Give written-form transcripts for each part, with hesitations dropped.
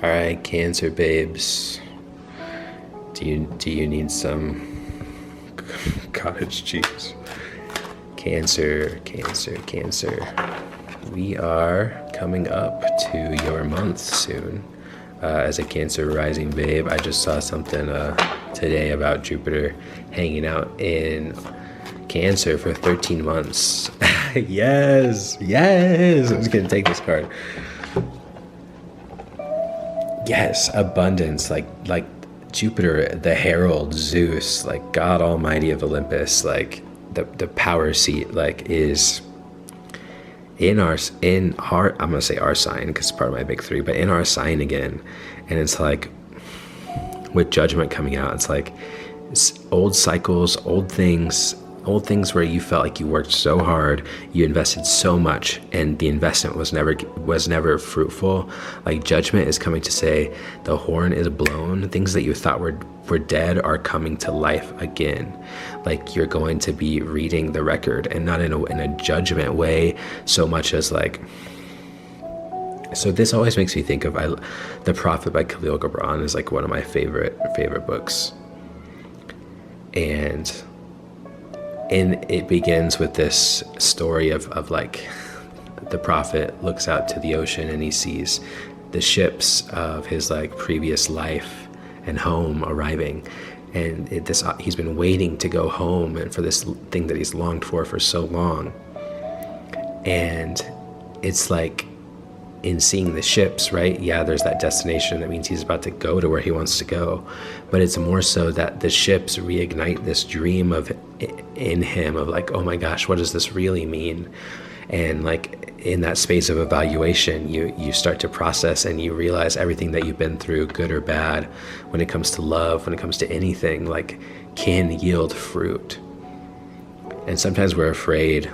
All right, Cancer babes. Do you need some cottage cheese? Cancer. We are coming up to your month soon. As a Cancer rising babe, I just saw something today about Jupiter hanging out in Cancer for 13 months. Yes. I'm just gonna take this card. Yes, abundance, like Jupiter, the herald, Zeus, like God Almighty of Olympus, like the power seat, like is in our I'm gonna say our sign because it's part of my big three, but in our sign again. And it's like with judgment coming out, it's like it's old cycles, old things where you felt like you worked so hard, you invested so much, and the investment was never fruitful. Like judgment is coming to say the horn is blown. Things that you thought were dead are coming to life again. Like you're going to be reading the record, and not in a judgment way so much as like. So this always makes me think of The Prophet by Khalil Gibran is like one of my favorite books, and it begins with this story of like the prophet looks out to the ocean and he sees the ships of his like previous life and home arriving, and he's been waiting to go home and for this thing that he's longed for so long. And it's like in seeing the ships, right? Yeah, there's that destination. That means he's about to go to where he wants to go. But it's more so that the ships reignite this dream in him of like, oh my gosh, what does this really mean? And like in that space of evaluation, you start to process and you realize everything that you've been through, good or bad, when it comes to love, when it comes to anything, like can yield fruit. And sometimes we're afraid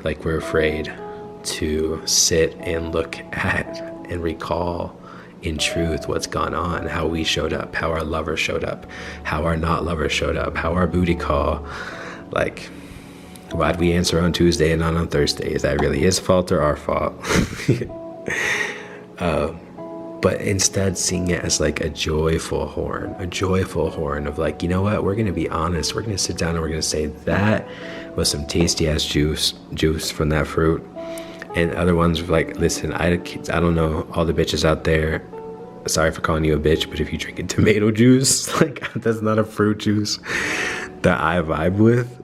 to sit and look at and recall in truth what's gone on, how we showed up, how our lover showed up, how our not lover showed up, how our booty call, like why'd we answer on Tuesday and not on Thursday? Is that really his fault or our fault? But instead seeing it as like a joyful horn of like, you know what, we're gonna be honest, we're gonna sit down and we're gonna say that was some tasty ass juice from that fruit. And other ones were like, listen, I don't know all the bitches out there. Sorry for calling you a bitch, but if you drink tomato juice, like that's not a fruit juice that I vibe with.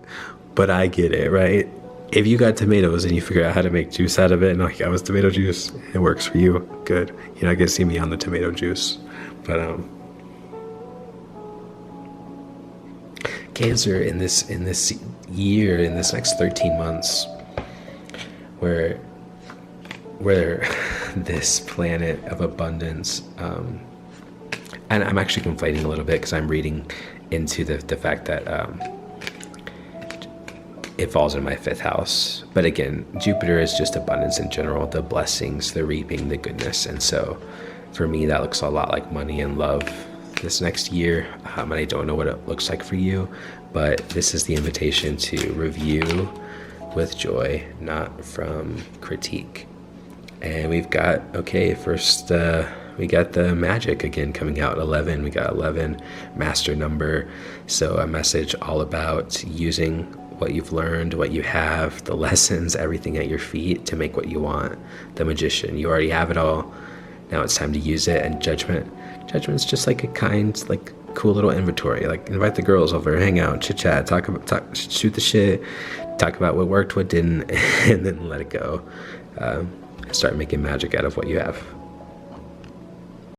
But I get it, right? If you got tomatoes and you figure out how to make juice out of it, and like, I was tomato juice, it works for you. Good. You're not gonna see me on the tomato juice. But Cancer in this year, in this next 13 months, where this planet of abundance, and I'm actually conflating a little bit because I'm reading into the fact that it falls in my 5th house. But again, Jupiter is just abundance in general, the blessings, the reaping, the goodness. And so for me, that looks a lot like money and love this next year. And I don't know what it looks like for you, but this is the invitation to review with joy, not from critique. And we've got, first we got the magic again coming out, 11. We got 11, master number. So a message all about using what you've learned, what you have, the lessons, everything at your feet to make what you want. The magician, you already have it all. Now it's time to use it. And judgment's just like a kind, like cool little inventory. Like invite the girls over, hang out, chit chat, shoot the shit, talk about what worked, what didn't, and then let it go. Start making magic out of what you have.